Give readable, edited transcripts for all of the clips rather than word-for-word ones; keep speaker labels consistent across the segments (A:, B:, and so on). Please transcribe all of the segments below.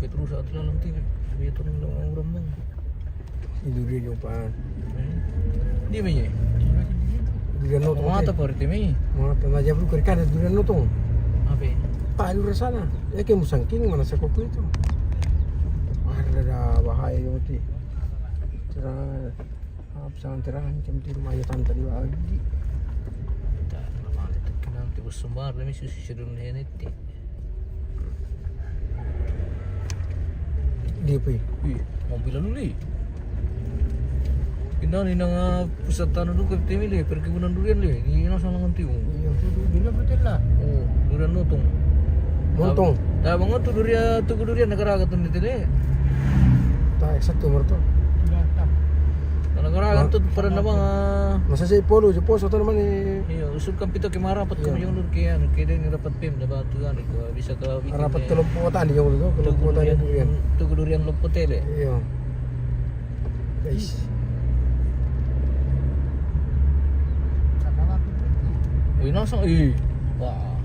A: terus saat lalang tinggi. Dia turun lang rambang.
B: Durian yung paan.
A: Di ba niya?
B: Durian no tong.
A: Mata pa rin mi.
B: Mga tanaja bro karikan durian no tong.
A: Apa?
B: Palu sana. Ya kayak musangking mana sa kopi itu. Ada bahaya yung ti. Terang sangat terang macam di rumah ya tante di lagi.
A: Tak normal itu kenal tu sumbar demi susu sedun ini.
B: Dia pi.
A: Mobil lalu li. Kena ni nang pusat tanah tu ke li perkebunan durian li. Ni nang salangan tiu.
B: Yang tu durian betul lah.
A: Oh, durian notong.
B: Montong.
A: Dah bangun tu durian negara agak tu ni tele.
B: Tak satu merto.
A: Negara agak tu pada nama.
B: Masa saya polo je pos atau mana ni.
A: Iya, usul kan pito kemara pat kami yang nur kian, kede ni dapat pim dapat tu kan bisa ke bikin.
B: Rapat kelompokan yang tu kelompokan durian.
A: Tu durian lompot tele.
B: Iya. Guys.
A: Wih nasang wah.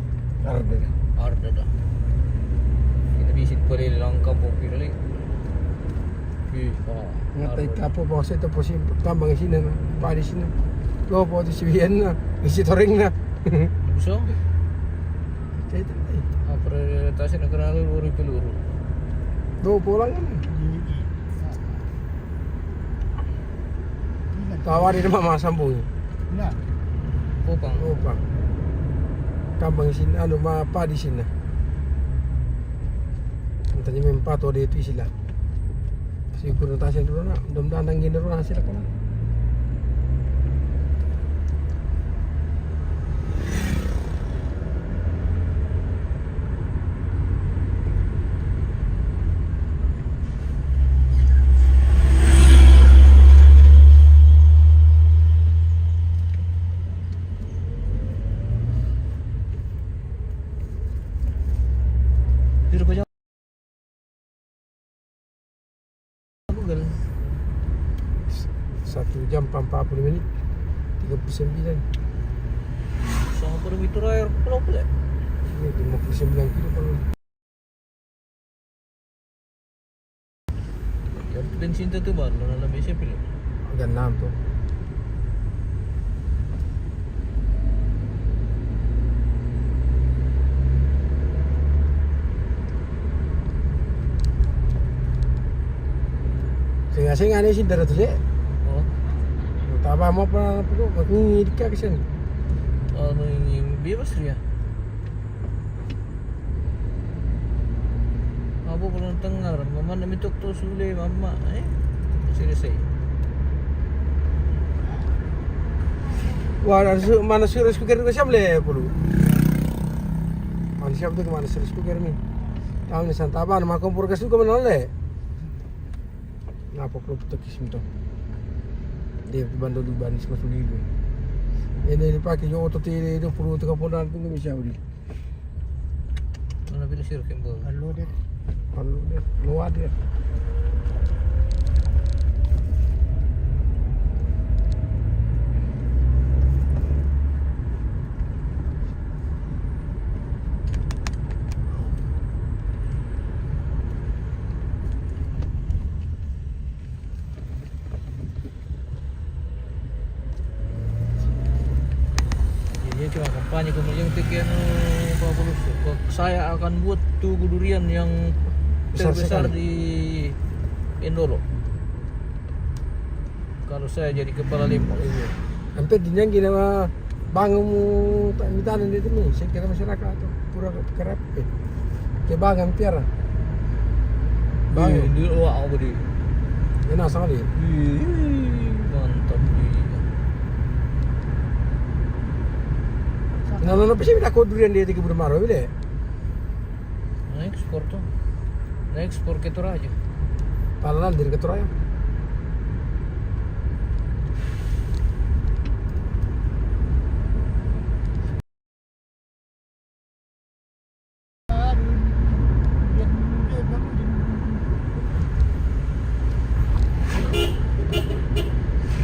A: Arda dah. Kita bisit pare lang kampung pirali. Wah.
B: Ngatai kapo bawa saya tu posim tambang sini na, padi sini. Lo bawa di sibian na, isi toreng na.
A: So,
B: Cai tu.
A: apa tasi negara lalu peluru.
B: Do pulang kan. Tawar di rumah sambung.
C: Nah,
A: Popang.
B: Lupa. Tambang sini anu ma padi sini. Antanya mempat atau dia itu sila. Siguro tasin dulu na, mudah-mudahan nanggin dulu hasil ko na.
A: Dito pa dyan. Google.
B: 1 jam 40 minit 39.
A: Sama perimeter air pulau pula.
B: Ini 59 kilo kalau
A: Yang bensin tu baru dalam biasa pilih.
B: agak 6 tuh. Singa-singa ni sih darah tu sih.
A: Oh,
B: Taba mo pa po, magngingid ka kasi.
A: ano yung bebas rin. Ako pala ng tangar, mama na mitok to suli, mama. Seriously.
B: Wah, mana serius speaker ko siya mle pulu. Mana siya tuh mana serius speaker ni. Tahu ni Santaba na makompor kasi ko manole. Ngapa perlu tekis itu? Dia bandol di banis masuk dulu. Ini dipakai yo otot ini 20 30 bulan pun bisa uri.
A: Ano bila sir kembo?
C: kalau dia
B: Kalau dia luar dia.
A: Jadi cuma kampanye kemudian tiket Pak Polus. Saya akan buat tugu durian yang terbesar
B: Besar
A: di Indolo. Kalau saya jadi kepala Limpang.
B: Hampir dinyang ginawa bangun mo pamitan dito ni sa kira masyarakat to. Pura kerap eh. Ke bangun piara.
A: Bangun di luar aku di.
B: Yan nasa kali.
A: Mantap.
B: Nanono pa siya ako durian dito ke Budamaro bile.
A: Na ekspor tuh. Na ekspor ke Toraja.
B: Palalan diri ka Toraya.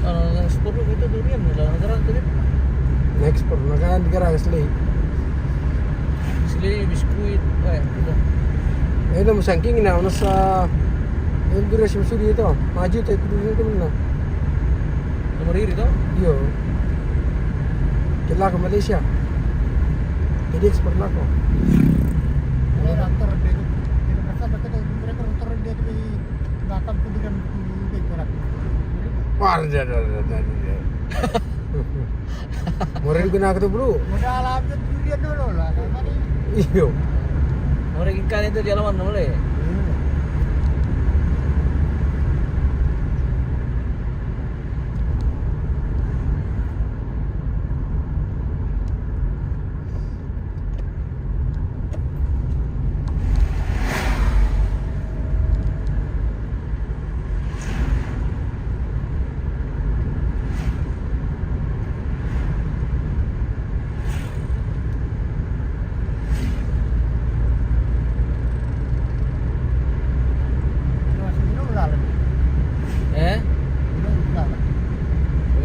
A: Ano ekspor itu durian lah negara tuh.
B: Na-export na kan di garang slay.
A: Sila biskuit, udah.
B: Ayun na masangking na nasa yung durasi masudi itu maju tayo kudu itu na.
A: Nomor iri to?
B: Iyo. Kila ke Malaysia. Jadi ekspor lako.
C: Raktor dia mereka mereka raktor dia di belakang tu dengan berat.
B: Wah, dah. Murah guna aku tu bro.
C: Modal aja dia dulu lah.
B: Iyo.
A: Nomor ikan itu di halaman boleh.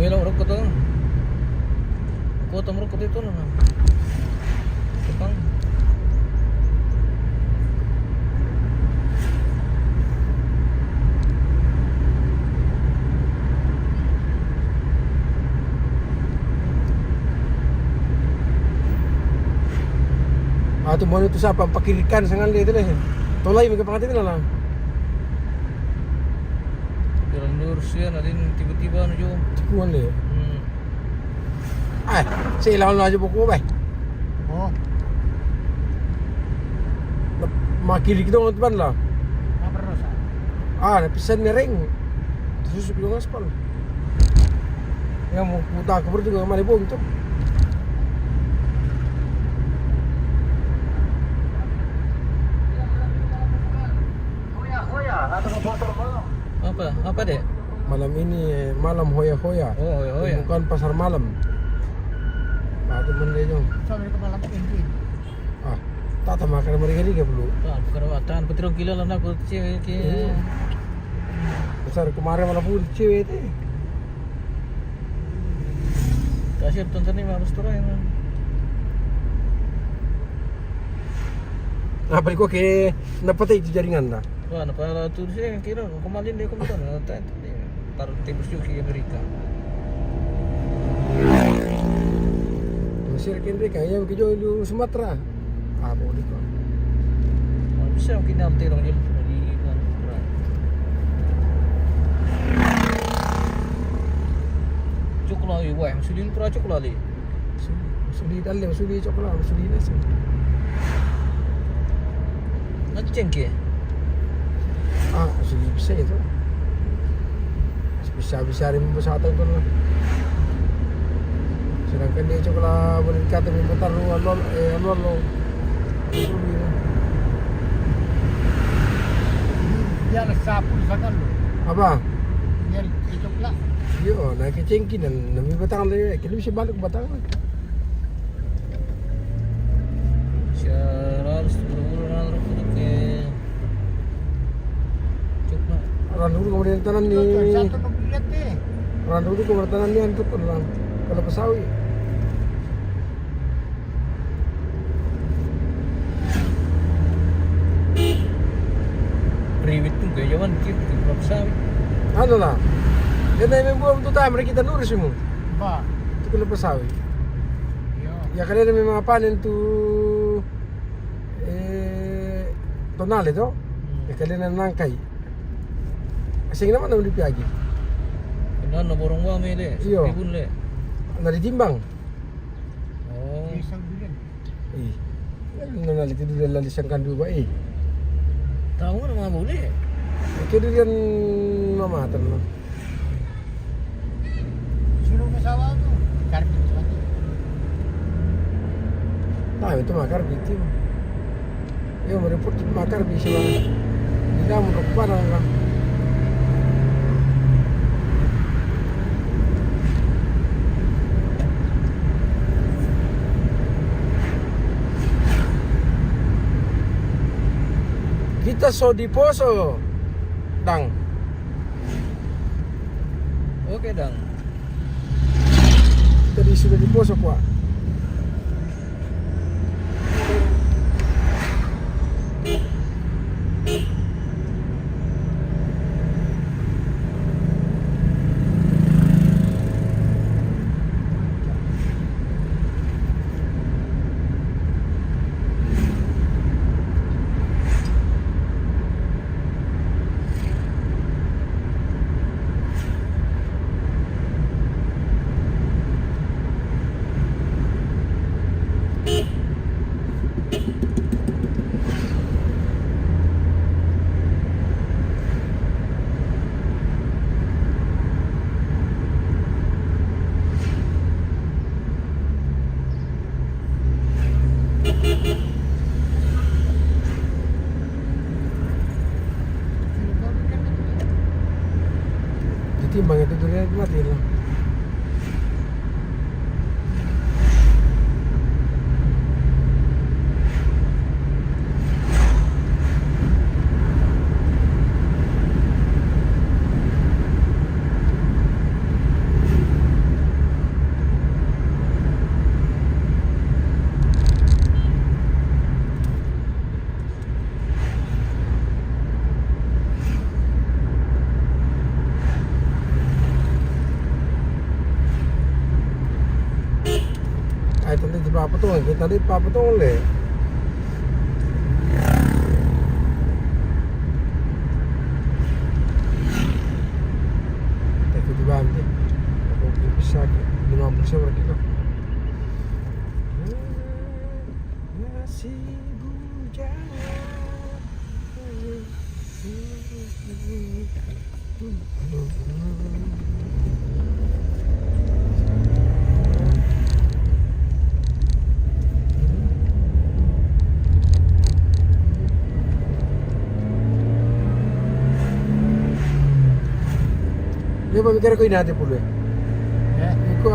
A: Umilang rokok to. Kuota merokok itu na. Sepang.
B: Tu mo itu siapa pakirikan sangan dia itu deh. Tolai mereka pangatin na lang.
A: Jalan lurus ya, nanti tiba-tiba nuju.
B: Tikuan deh. Saya lawan aja buku bay.
C: Oh,
B: Makiri kita orang teman lah.
C: apa terus?
B: Napisan ni ring. Terus yung aspal. Yang mau puta ke juga mana pun tu.
A: Apa dek?
B: Malam ini malam hoya-hoya.
A: Oh, ya.
B: Bukan pasar malam. Itu benda jom.
C: Sampai ke malam ini.
B: Tak makan mereka belum.
A: Bukan watan, petirong kilo lah nak cewek ke.
B: Besar kemarin malah pun cewek itu.
A: Kasih tonton ni harus turun.
B: Apa kau ke dapat itu jaringan dah?
A: Wah, napala tu siya kira kumalin dia kumita na taruh tibus yung kay Amerika.
B: Mesir kini kaya yang kerja di Sumatera. Boleh kau.
A: Bisa yung kinamtirong yun di coklat ni, wah, sudi pura coklat ni.
B: Sudi dalam, sudi coklat, sudi nasi.
A: Ngeceng ke?
B: Sudi bisa itu. Bisa rin mo sa atin ko lang. Sedangkan dia coklat boleh dikata memutar alol.
C: Dia nak sapu sangat lo.
B: Apa?
C: Dia coklat.
B: Yo, naik ke cengkin dan nami batang lagi. Kita bisa balik ke batang lagi.
A: Siya harus buru-buru na rupot ke coklat.
B: Orang dulu kemudian tanam ni.
C: Satu nak lihat deh.
B: Orang dulu kemudian tanam ni untuk orang kalau pesawi.
A: Riwit tu kaya jaman kita berapa sawi.
B: Ano lah? Yan na yung buwan ito tayo, kita nuris mo.
C: Ba.
B: Ito ko lang pasawi.
C: Yo.
B: Ya kanina may mga panen to tonal ito. Ya kanina nangkay. Kasi naman naman lipiyagi.
A: Kena na borong wa mele.
B: Iyo.
A: Ibun le.
B: Naritimbang.
A: Oh.
C: Isang bilyan.
B: Yan na naliti doon lalisang kandu ba
A: Tahu na mga buli.
B: Kaya doon yan mamatan no.
C: Sino kasawa tu? Karpet lagi.
B: Itu makar gitu. Yo merepot makar bisa lah. Kita mau rupa lah. Kita so di poso, dang.
A: Okay dang.
B: Tadi sudah di poso kuat. timbang itu durian itu mati lah. Ay, tadi di papatungan. Kita di papatungan le. Tapi di banti. Ako bisa 50 berarti kok. Nasi bujang. Dia pemikir ko inati puluh ya.
C: Ya.
B: Iko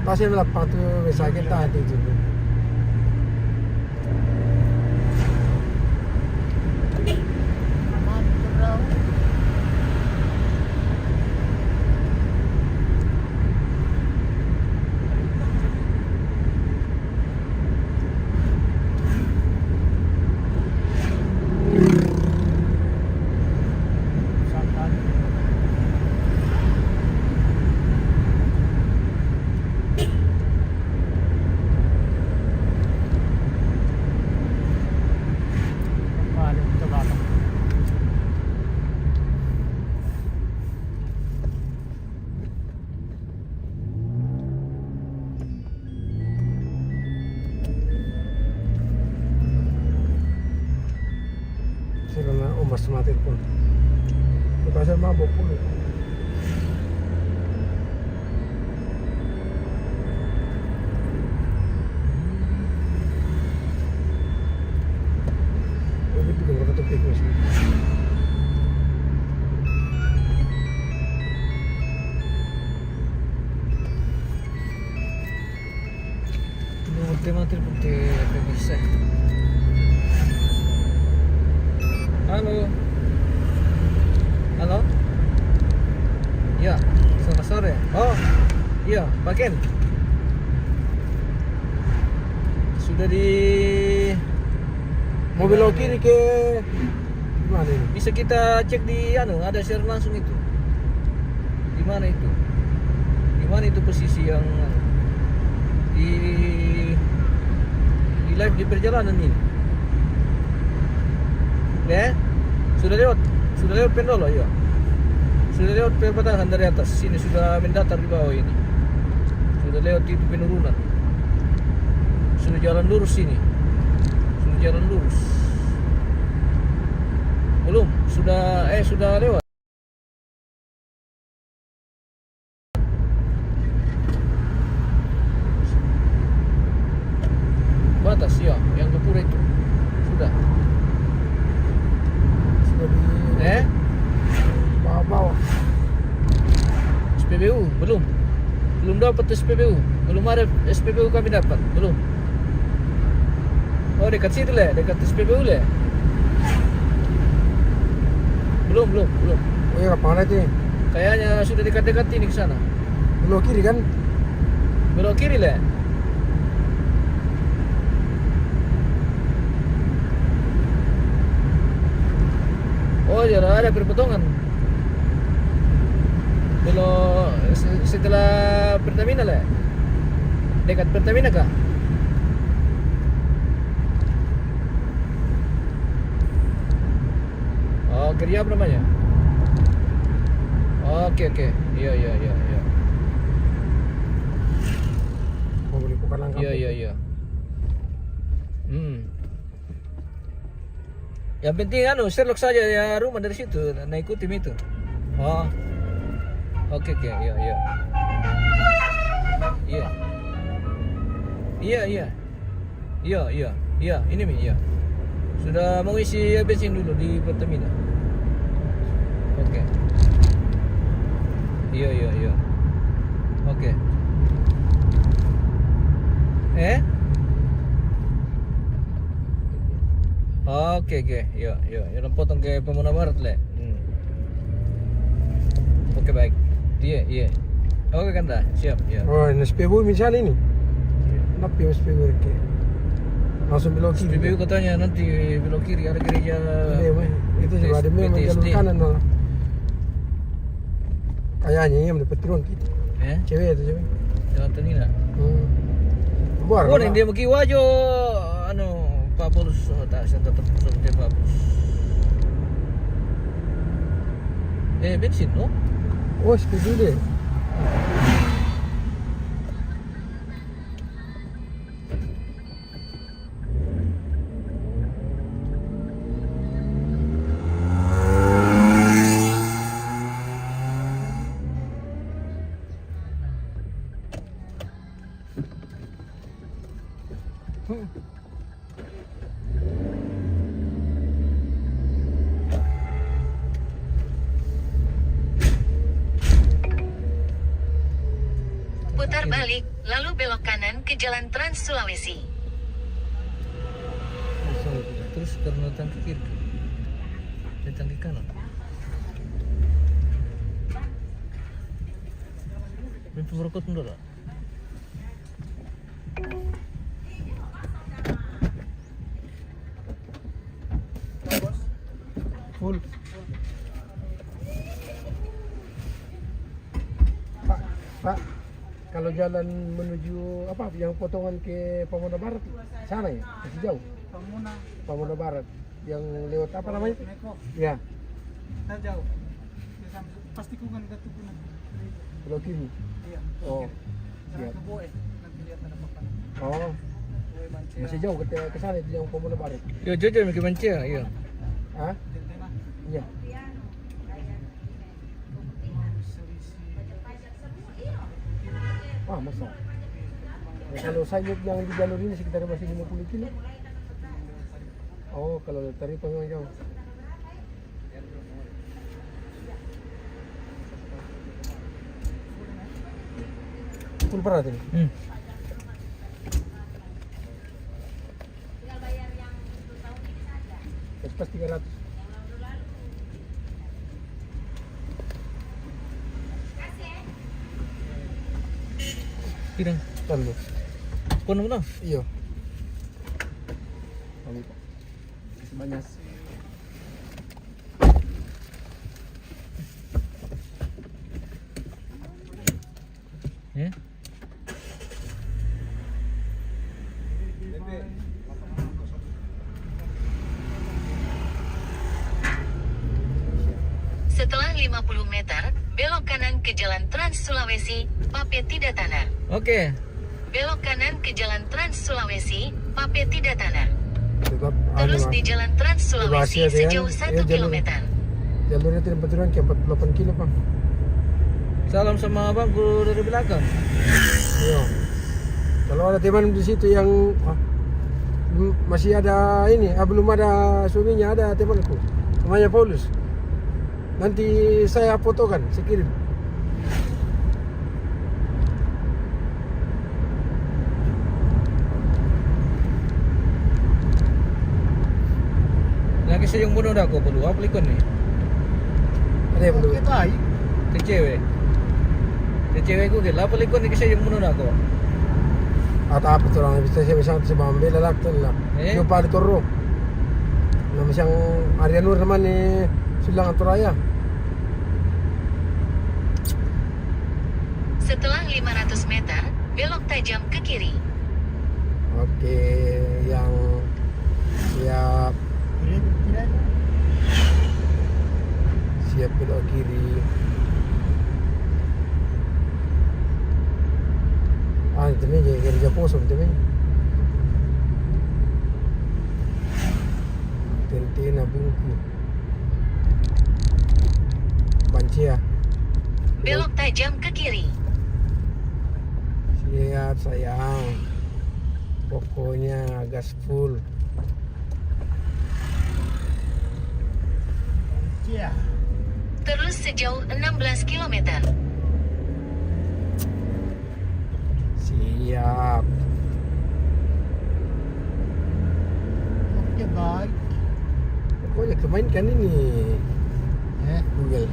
B: pasir lapang tu sakit tadi tu.
C: Aman terau. Sampan. Ada kita bakar.
B: Sila na umas mati pun. Pasir mabuk puluh. Ini bikin berapa topik masih.
A: Mati putih bisa. Halo. Halo. Ya, selamat sore. Oh, iya, Pak Ken. Sudah di
B: Mobil lo kiri ke mana ini?
A: bisa kita cek di ada share langsung itu. Di mana itu? Di mana itu posisi yang di live di perjalanan ini? Ya, sudah lewat Pendolo ya. Sudah lewat perbatasan dari atas. Sini sudah mendatar di bawah ini. Sudah lewat itu penurunan. Sudah jalan lurus sini. Sudah jalan lurus. Belum, sudah lewat. Batas ya, yang ke Pura itu. Sudah.
B: Sudah di bawah-bawah.
A: SPBU belum dapat SPBU, belum ada SPBU kami dapat, belum. Oh dekat situ le, dekat SPBU le. Belum.
B: Oh iya, kapan itu?
A: Kayaknya sudah dekat-dekat ini ke sana.
B: Belok kiri kan?
A: Belok kiri le. Oh ya ada perpotongan. Belok setelah Pertamina le. Dekat Pertamina kah? Oh, kerja apa namanya? Oke. Iya.
B: Mau beli bukan langkah.
A: Iya. Yang penting Sherlock saja ya rumah dari situ, naik tim itu. Oh. Oke, iya. Iya, ini Mi, iya. Sudah mau isi bensin dulu di Pertamina. Oke. Iya. Oke. Oke. Iya. Yang potong ke Pemuda Barat le. Oke baik. Iya. Oke kan dah. Siap. Ya.
B: Oh, ini SPBU misalnya ini. Kenapa ya SPBU kayak langsung belok kiri?
A: SPBU katanya nanti belok kiri ada gereja.
B: Iya, itu juga ada memang jalur
A: PTSD.
B: kanan malah. Kayaknya yang dapat turun gitu. Cewek itu cewek.
A: Jalan Tenina.
B: Buar.
A: Oh, dia maki wajo anu Pak Paulus tak saya tetap seperti Pak Paulus. Bensin no?
B: Oh, SPBU deh.
D: Putar balik, lalu belok kanan ke Jalan Trans Sulawesi.
A: Terus karena tangki kiri, dan tangki kanan. Pintu merokok mundur lah.
B: Full. Pak, kalau jalan menuju apa yang potongan ke Pemuda Barat sana ya, masih jauh. Pemuda Barat yang lewat apa namanya?
C: Neko.
B: Ya,
C: Nah jauh. Pasti ku kan ketukunan.
B: belok kiri.
C: Iya.
B: Oh,
C: Jalan
B: siap.
C: ke Boe. Nanti lihat ada papan.
B: Oh,
C: Boe Mancia.
B: masih jauh ke sana itu yang Pemuda Barat.
A: Yo jojo mikir manci ya, iya.
B: Hah?
C: Tentena.
B: Iya. Ah, masa? Ya, kalau sayap yang di jalur ini sekitar masih 50 kilo. Oh, kalau dari memang jauh. Full berat ini. Pas 300.
A: Tidak.
B: Lalu.
A: Kono mana?
B: Iya. Banyak.
A: Ya.
D: Setelah 50 meter, belok kanan ke Jalan Trans Sulawesi, Pape Tidatana.
A: Oke.
D: Belok kanan ke Jalan Trans Sulawesi, Pape Tidatana.
B: Tetap
D: Terus
B: anu,
D: di Jalan Trans Sulawesi
B: Sulawesi ada
D: sejauh
B: yang-
D: 1
B: jalur-
D: km.
B: jalurnya tidak betulan ke 48 kilo, Bang.
A: Salam sama abangku dari belakang.
B: Iya. Kalau ada teman di situ yang masih ada ini, belum ada suaminya, ada temanku. Namanya Paulus. Nanti saya fotokan, saya kirim.
A: Nah, kasi yung muna ako, perlu apa likon nih?
B: Ada yang belum?
C: Kita ay.
A: Ke cewek. Ke cewek ko, apa likon nih kasi yung muna ako?
B: Atau apa tuh orang bisa saya bisa Bambe lalak tuh lah.
A: Eh?
B: Yung pali toro. Nama siyang Arianur naman ni Silang Aturaya.
D: Setelah 500 meter, belok tajam ke kiri.
B: Oke, yang siap
C: Tidak.
B: siap belok kiri. Ah, itu nih gereja Poso itu nih. Tentina Bungku. Bancia.
D: Belok tajam ke kiri.
B: Siap sayang. Pokoknya gas full.
C: Iya.
D: Terus sejauh 16 km.
B: Siap.
C: Oke baik.
B: Pokoknya kemainkan ini Google.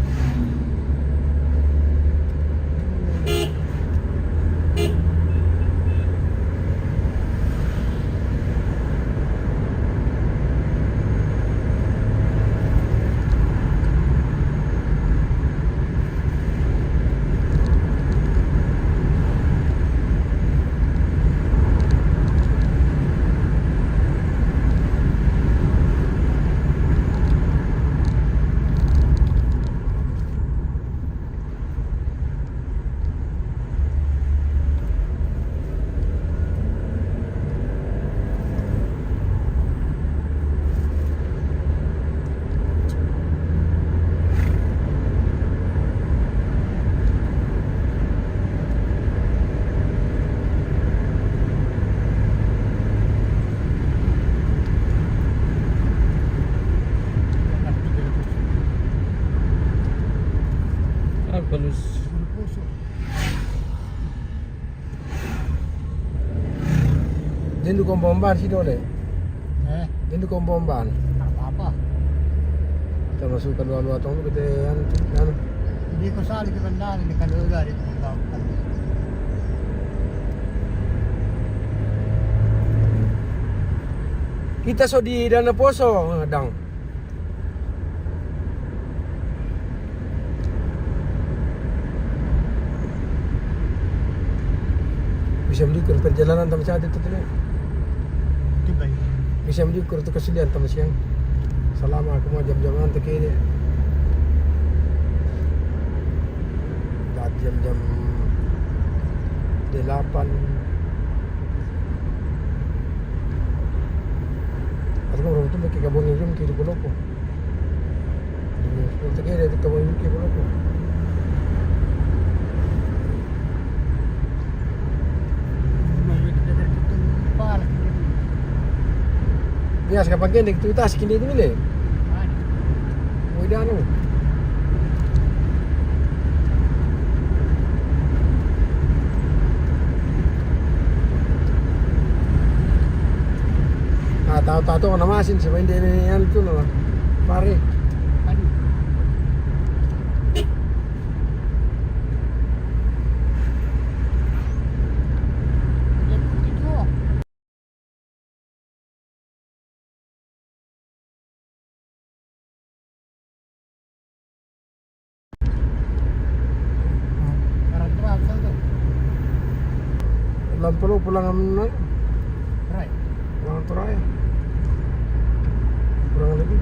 A: Balus.
C: Berpusuk.
B: Dia dukung bomban sih dole. Dia dukung bomban.
C: Apa-apa.
B: Kita masukkan dua tong kita anu.
C: Hindi ko sali ke bandara ni kalau dari pembawa.
B: Kita so di Dana Poso, Dang. Bisa mendikur perjalanan tamu saat itu tuh.
C: Itu baik.
B: Bisa mendikur itu kesedihan tamu siang. Selama aku mau jam-jam nanti kayaknya. Jam-jam 8. Atau orang itu mereka gabungin jam ke Pulau Lopo. Seperti kaya dia gabungin ke Pulau Lopo. Biasa kapag yan, nagtutas, kini ito nila eh. Uy, ano. Tahu-tahu ko namasin, sabay hindi na yan ito na pare. Lampau pulang amna.
C: Right.
B: Pulang Toraya. Kurang lagi.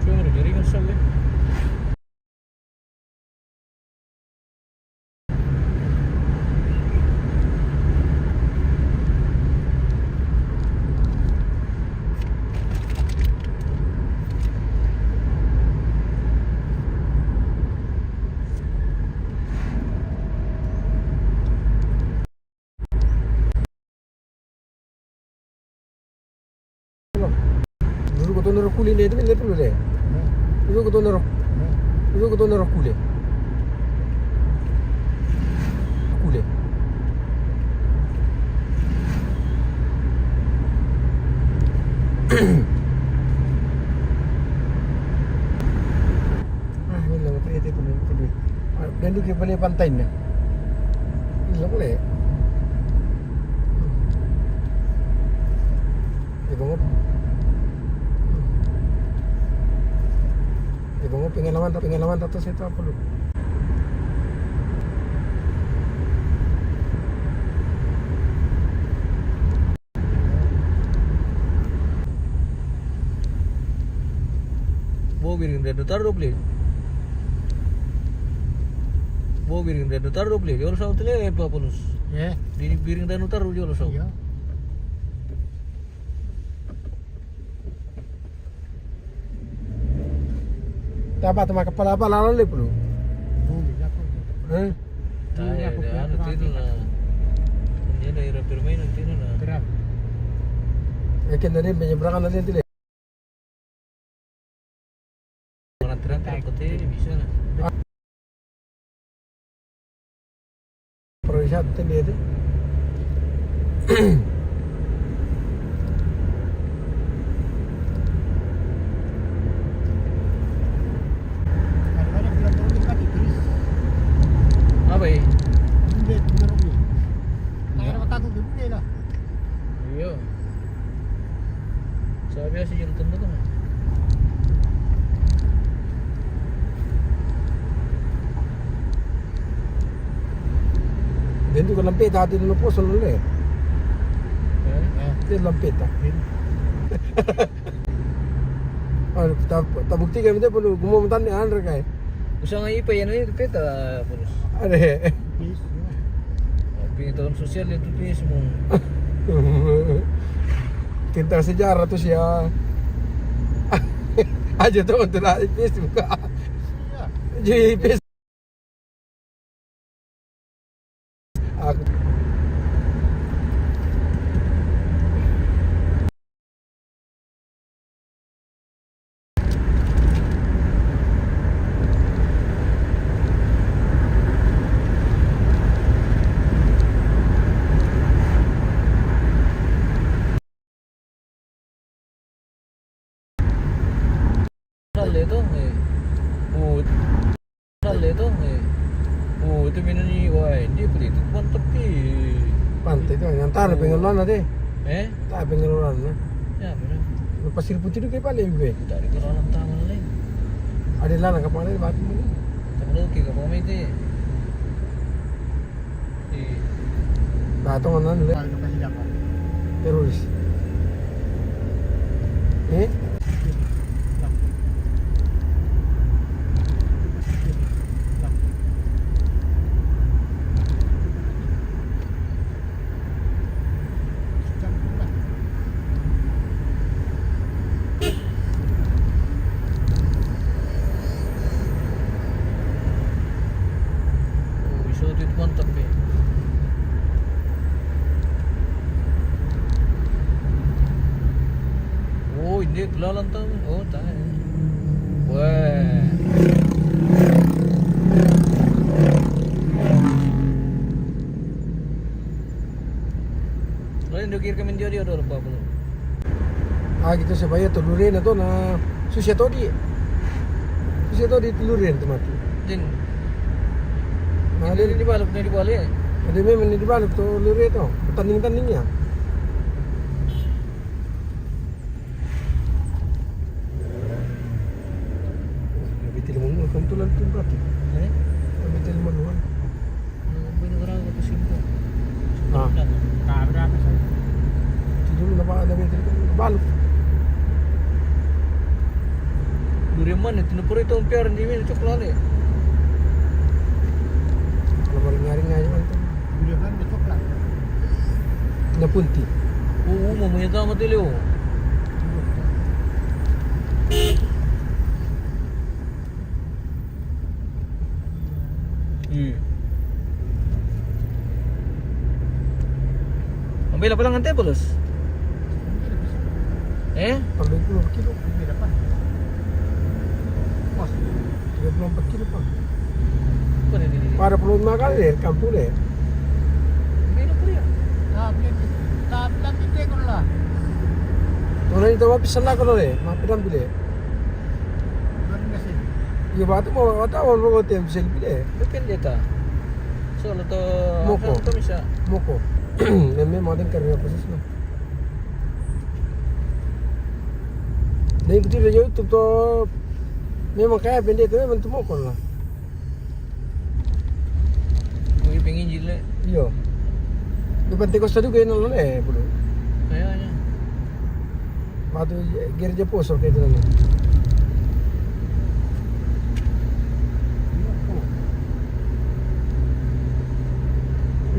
A: Cuma udah jaringan sampai.
B: Dulu ko to naro kuli ne, itu perlu deh. Dulu ko to naro kuli. Kuli. Ini lang pa ito tuloy. Ganito kayo pala yung pantay na. Ini lang ulit. Ibang pengalaman tato sa ito apa lu?
A: Biring dan taruh beli. Biring dan taruh beli. Jual sahut le apa polus? Di biring dan taruh jual sahut.
C: Iya.
B: Dapat sama kepala apa lalu le bro?
C: Bumi ako.
B: Eh?
A: Tanya
C: Aku
A: ada
C: punya
A: anu
C: perang.
A: itu lah. daerah permainan itu nah.
C: Gerak.
B: Yakin na rin, penyeberangan na rin tila.
A: Rantai-rantai angkot bisa nah.
B: Perwisata dia tu.
C: Kadang-kadang bulan Rumi kan tipis.
A: Apa ya?
C: Bunda bulan Rumi. Kaya matago bunda lah.
A: Iya. Saya biasa jadi tentu kan.
B: Dia tu kalau lampit hati dulu pun selalu le.
A: Eh?
B: Dia lampit tak. Oh, tak bukti kan kita perlu gumau mentan ni andre kai.
A: Usah ngai pa yan itu peta bonus.
B: Ada.
C: Tipis.
A: Tapi tahun sosial itu semua.
B: Tentang sejarah tu sia. Aja tu untuk nak ipis buka.
C: Iya.
B: Jadi ipis. Aku
A: Hal itu oh hal itu oh itu minumnya wah dia beli itu mantap ki
B: pantai tu yang tar pengeluaran ada. Tak pengeluaran na.
A: ya benar
B: Pasir putih tu ke paling be.
A: dari kerolan taman lain
B: Ada lah kapal ni batu ni.
A: tak perlu ke kapal itu di
B: Batu mana ni
C: Kalau kita tidak apa.
B: teroris. Eh?
A: oh bisa itu mantap ya oh ini kelalan taman oh tak wah lain dokir kami jadi ada apa belum
B: Ah gitu sebaya telurin na to na susya todi. Susya todi telurin tu mati.
A: din
B: Nah,
A: ada
B: ada
A: di balik di balik
B: ada memang di balik tu telurin tu. Tanding-tandingnya. Lebih tilmungan kebetulan tu berarti.
A: eh
B: Lebih tilmungan.
A: negara apa simpul
B: Ah.
C: Tak berapa saya.
B: Itu dulu nampak ada lebih tilmungan. Balik.
A: Durian itu nepur itu umpiar di mana coklat ni
B: Kalau ringan-ringan aja kan.
C: Bulan kan coklat.
B: Na punti.
A: oh mau punya tamat dia ambil apa tangan tebelus
B: Perlu 20 kilo.
C: Ini dapat. Mas,
B: 34 kilo pak.
A: apa ni
B: Para 25 kali deh kampung deh.
A: ini apa dia
C: tapi tengok lah.
B: Orang itu apa pisan lah kalau deh, mampir ambil deh.
C: Baru ngasih.
B: Ya batu mau batu awal mau tem bisa lebih deh.
A: bukan dia ta soal tu
B: Moko.
A: apa bisa
B: Moko. Memang mau den karena proses lah. Nah itu dia YouTube tu memang kayak pendek tu memang tu moko lah.
A: gue pengen jile
B: Iya. Depan teko satu gaya nol le bulu.
A: kayaknya
B: Batu gereja posor kayak itu nih.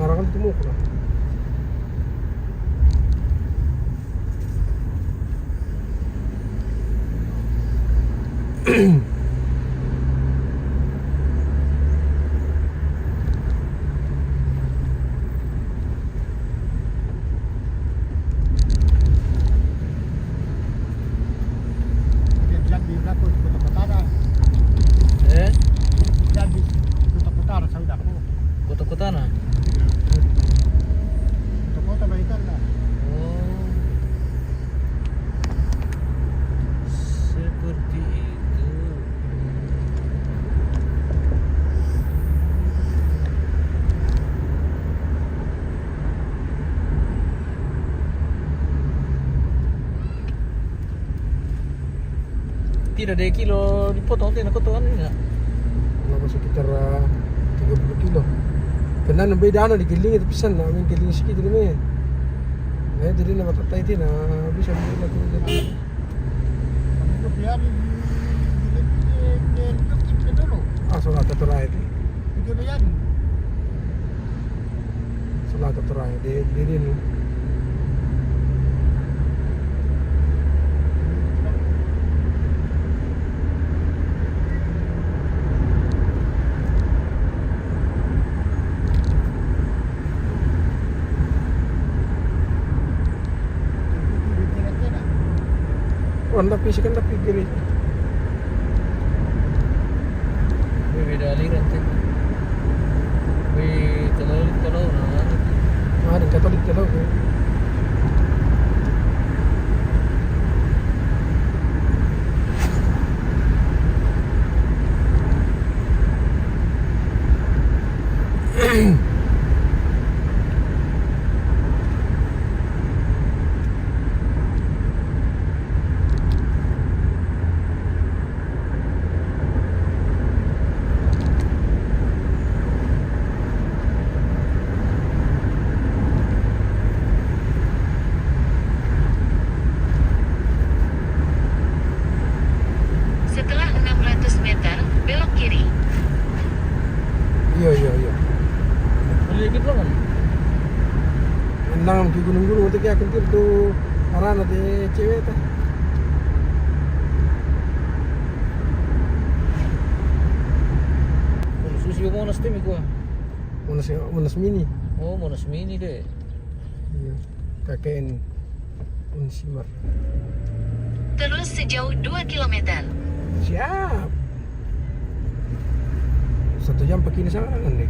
B: Ngarakan tu moko lah.
A: Tidak ada kilo dipotong tina kotoran ini enggak.
B: Kalau sekitar 30 kilo. Karena beda di giling itu pisan na amin giling sekitar ini. Nah, jadi nama tatai itu na bisa buat itu jadi.
C: Kalau biar di dulu.
B: Solat terai itu.
C: Itu biar.
B: Solat terai di ini. Tapi sih kan tapi gini.
A: Beda aliran tuh. Kalau
B: Ada Katolik kalau
D: Setelah 600 meter, belok kiri.
B: iya.
A: boleh dikit lah kan.
B: Nang di gunung-gunung itu kayak kentir tuh arana di cewek teh.
A: Susi Monas tuh gua.
B: Monas mini.
A: Oh, Monas mini deh.
B: Iya. Kakek Unsimar.
D: Terus sejauh 2 km.
B: Siap. 1 jam pakai ini sana kan deh.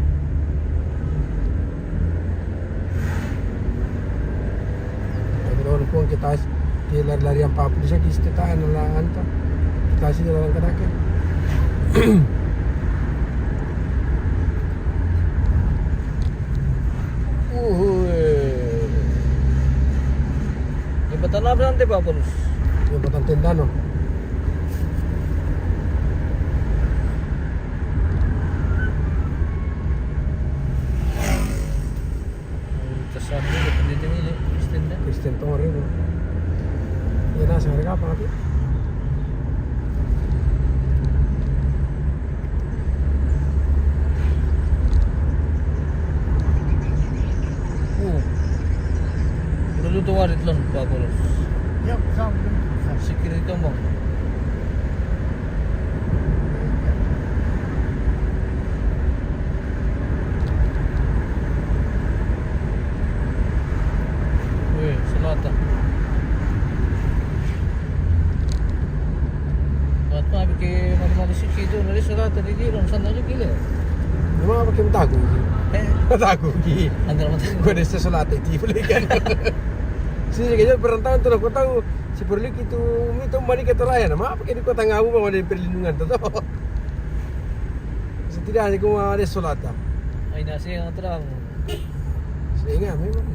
B: Kalau pun kita lari-lari yang papu bisa kita tahan lah anta. Kita sih dalam kadake.
A: Jembatan apa nanti Pak Bonus?
B: Jembatan Tendano.
A: Terus aku ke pendidikan ini Kristen dah.
B: Kristen Tore itu. Ya nah sekarang apa nanti?
A: Dulu tuh warit lan Pak Bonus.
C: Ya, sama.
A: Sikir itu bang. Wih, selatan. Selatan bikin mana-mana suci itu dari selatan di Jiron sana juga gila.
B: Memang pakai mentagu. Mentagu ki.
A: Antara mata.
B: Gue desa Selatan itu boleh kan. Sini kayaknya perantauan tuh aku tahu si Perlik itu mari kita layan. Apa pakai di kota Ngabu mau ada perlindungan tuh. Setidaknya aku mau ada Selatan.
A: Ay nasi yang terang.
B: Sehingga memang.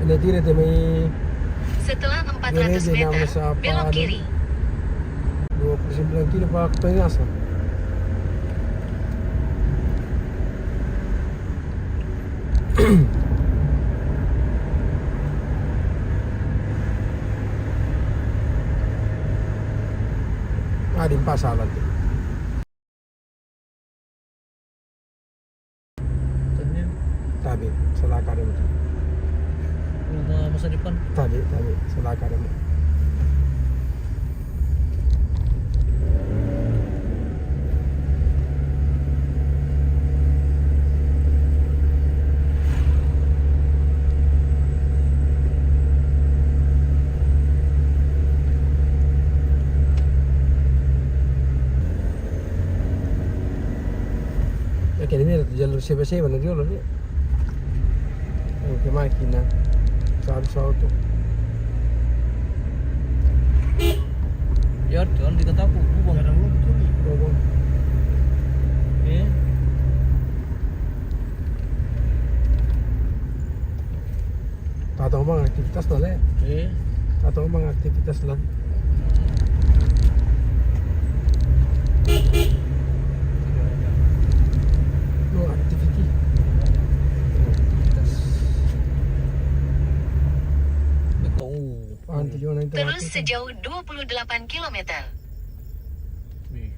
B: Ini tidak may
D: Setelah 400 meter, belok kiri.
B: 29 kilo pa Pangasinan. Di pasalan tuh.
A: Tanya
B: Tabi, selaka demo.
A: rumah masa depan.
B: Tabi, selaka demo. Ya kayak ini jalur CBC mana dia loh dia. Oke makina, satu auto.
A: Ya, jangan dikataku, bang.
C: Ada belum betul nih.
B: Oh,
A: Eh,
B: Atau mga aktivitas na lang.
A: Eh,
B: Atau mga aktivitas lang. No activity.
A: betul.
B: Tujuan na ito.
D: Terus sejauh 28 km.
A: Wih.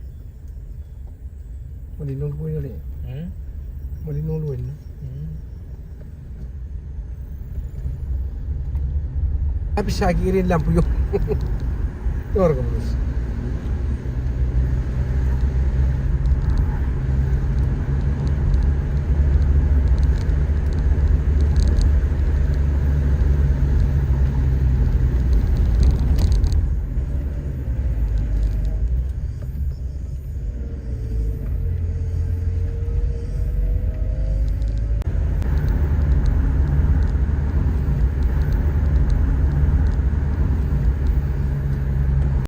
B: Malinong luwin ulit.
A: Hmm?
B: Malinong luwin.
A: Hmm.
B: Tapi sa kirin lang po yun. Ito ka, Bruce.